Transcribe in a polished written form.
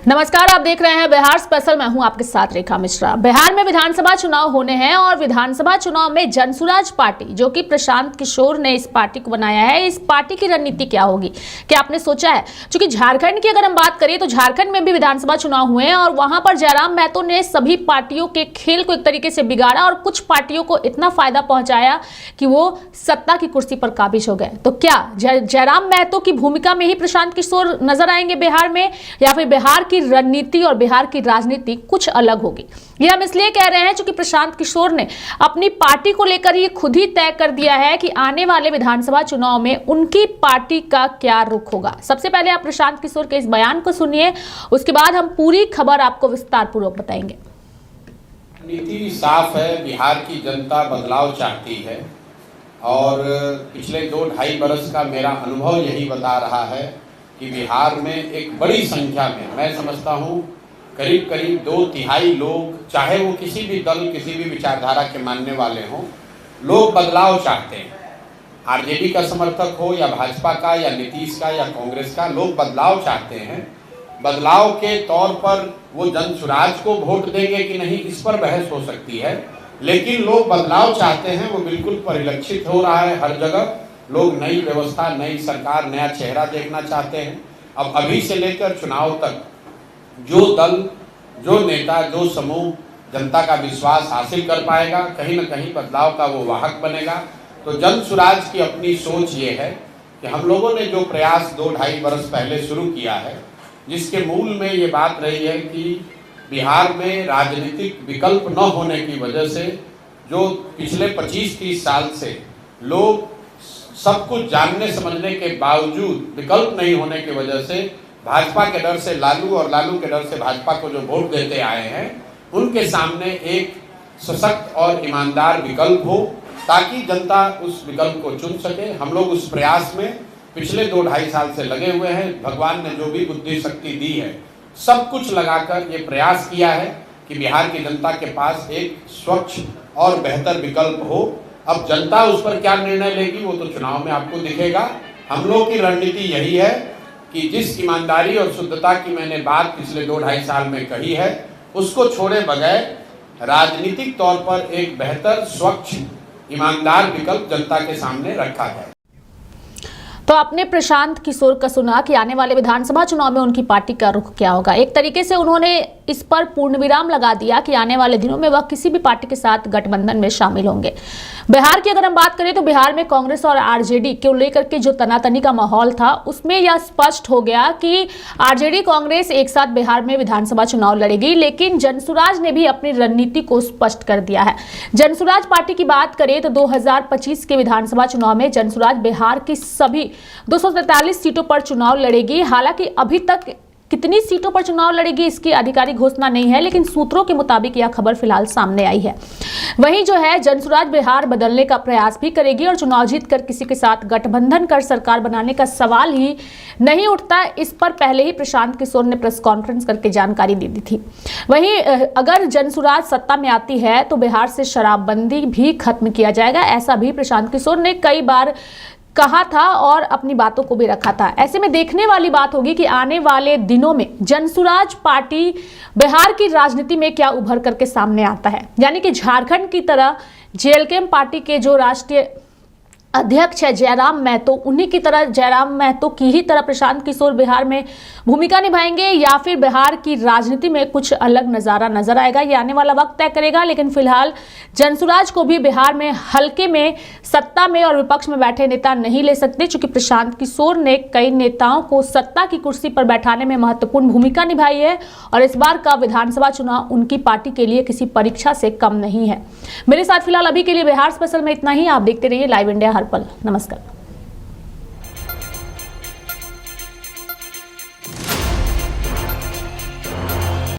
नमस्कार, आप देख रहे हैं बिहार स्पेशल। मैं हूं आपके साथ रेखा मिश्रा। बिहार में विधानसभा चुनाव होने हैं और विधानसभा चुनाव में जनसुराज पार्टी, जो कि प्रशांत किशोर ने इस पार्टी को बनाया है, इस पार्टी की रणनीति क्या होगी, क्या आपने सोचा है? क्योंकि झारखंड की अगर हम बात करें तो झारखंड में भी विधानसभा चुनाव हुए हैं और वहां पर जयराम महतो ने सभी पार्टियों के खेल को एक तरीके से बिगाड़ा और कुछ पार्टियों को इतना फायदा पहुंचाया कि वो सत्ता की कुर्सी पर काबिज हो गए। तो क्या जयराम महतो की भूमिका में ही प्रशांत किशोर नजर आएंगे बिहार में, या फिर बिहार की रणनीति और बिहार की राजनीति कुछ अलग होगी? ये हम इसलिए कह रहे हैं क्योंकि प्रशांत किशोर ने अपनी पार्टी को लेकर ये खुद ही तय कर दिया है कि आने वाले विधानसभा चुनाव में उनकी पार्टी का क्या रुख होगा। सबसे पहले आप प्रशांत किशोर के इस बयान को सुनिए, उसके बाद हम पूरी खबर आपको विस्तार पूर्वक बताएंगे। नीति साफ है, बिहार की जनता बदलाव चाहती है और पिछले 2-2.5 बरस का मेरा अनुभव यही बता रहा है कि बिहार में एक बड़ी संख्या में, मैं समझता हूँ करीब 2/3 लोग, चाहे वो किसी भी दल, किसी भी विचारधारा के मानने वाले हों, लोग बदलाव चाहते हैं। आरजेडी का समर्थक हो या भाजपा का या नीतीश का या कांग्रेस का, लोग बदलाव चाहते हैं। बदलाव के तौर पर वो जनसुराज को वोट देंगे कि नहीं, इस पर बहस हो सकती है, लेकिन लोग बदलाव चाहते हैं। वो बिल्कुल परिलक्षित हो रहा है हर जगह। लोग नई व्यवस्था, नई सरकार, नया चेहरा देखना चाहते हैं। अब अभी से लेकर चुनाव तक जो दल, जो नेता, जो समूह जनता का विश्वास हासिल कर पाएगा, कहीं ना कहीं बदलाव का वो वाहक बनेगा। तो जनसुराज की अपनी सोच ये है कि हम लोगों ने जो प्रयास 2-2.5 बरस पहले शुरू किया है, जिसके मूल में ये बात रही है कि बिहार में राजनीतिक विकल्प न होने की वजह से, जो पिछले 25-30 साल से लोग सब कुछ जानने समझने के बावजूद विकल्प नहीं होने की वजह से भाजपा के डर से लालू और लालू के डर से भाजपा को जो वोट देते आए हैं, उनके सामने एक सशक्त और ईमानदार विकल्प हो ताकि जनता उस विकल्प को चुन सके। हम लोग उस प्रयास में पिछले 2-2.5 साल से लगे हुए हैं। भगवान ने जो भी बुद्धि शक्ति दी है, सब कुछ लगाकर ये प्रयास किया है कि बिहार की जनता के पास एक स्वच्छ और बेहतर विकल्प हो। अब जनता उस पर क्या निर्णय लेगी वो तो चुनाव में आपको दिखेगा। हम लोग की रणनीति यही है कि जिस ईमानदारी और शुद्धता की मैंने बात पिछले 2-2.5 साल में कही है, उसको छोड़े बगैर राजनीतिक तौर पर एक बेहतर, स्वच्छ, ईमानदार विकल्प जनता के सामने रखा है। तो आपने प्रशांत किशोर का सुना कि आने वाले विधानसभा चुनाव में उनकी पार्टी का रुख क्या होगा। एक तरीके से उन्होंने इस पर पूर्ण विराम लगा दिया कि आने वाले दिनों में वह किसी भी पार्टी के साथ गठबंधन में शामिल होंगे। बिहार की अगर हम बात करें तो बिहार में कांग्रेस और आरजेडी को लेकर के जो तनातनी का माहौल था, उसमें यह स्पष्ट हो गया कि आरजेडी कांग्रेस एक साथ बिहार में विधानसभा चुनाव लड़ेगी। लेकिन जनसुराज ने भी अपनी रणनीति को स्पष्ट कर दिया है। जनसुराज पार्टी की बात करें तो 2025 के विधानसभा चुनाव में जनसुराज बिहार की सभी 243 सीटों पर चुनाव लड़ेगी। हालांकि अभी तक कितनी सीटों पर चुनाव लड़ेगी इसकी आधिकारिक घोषणा नहीं है, लेकिन सूत्रों के मुताबिक यह खबर फिलहाल सामने आई है। वहीं जो है जनसुराज बिहार बदलने का प्रयास भी करेगी और चुनाव जीतकर किसी के साथ गठबंधन कर सरकार बनाने का सवाल ही नहीं उठता। इस पर पहले ही प्रशांत किशोर ने प्रेस कॉन्फ्रेंस करके जानकारी दे दी थी। वहीं अगर जनसुराज सत्ता में आती है तो बिहार से शराबबंदी भी खत्म किया जाएगा, ऐसा भी प्रशांत किशोर ने कई बार कहा था और अपनी बातों को भी रखा था। ऐसे में देखने वाली बात होगी कि आने वाले दिनों में जनसुराज पार्टी बिहार की राजनीति में क्या उभर करके सामने आता है। यानी कि झारखंड की तरह जेएलके पार्टी के जो राष्ट्रीय अध्यक्ष है जयराम महतो, उन्हीं की तरह जयराम महतो की ही तरह प्रशांत किशोर बिहार में भूमिका निभाएंगे, या फिर बिहार की राजनीति में कुछ अलग नज़ारा नजर आएगा, ये आने वाला वक्त तय करेगा। लेकिन फिलहाल जनसुराज को भी बिहार में हल्के में सत्ता में और विपक्ष में बैठे नेता नहीं ले सकते, क्योंकि प्रशांत किशोर ने कई नेताओं को सत्ता की कुर्सी पर बैठाने में महत्वपूर्ण भूमिका निभाई है और इस बार का विधानसभा चुनाव उनकी पार्टी के लिए किसी परीक्षा से कम नहीं है। मेरे साथ फिलहाल अभी के लिए बिहार स्पेशल में इतना ही। आप देखते रहिए लाइव इंडिया हर पल। नमस्कार।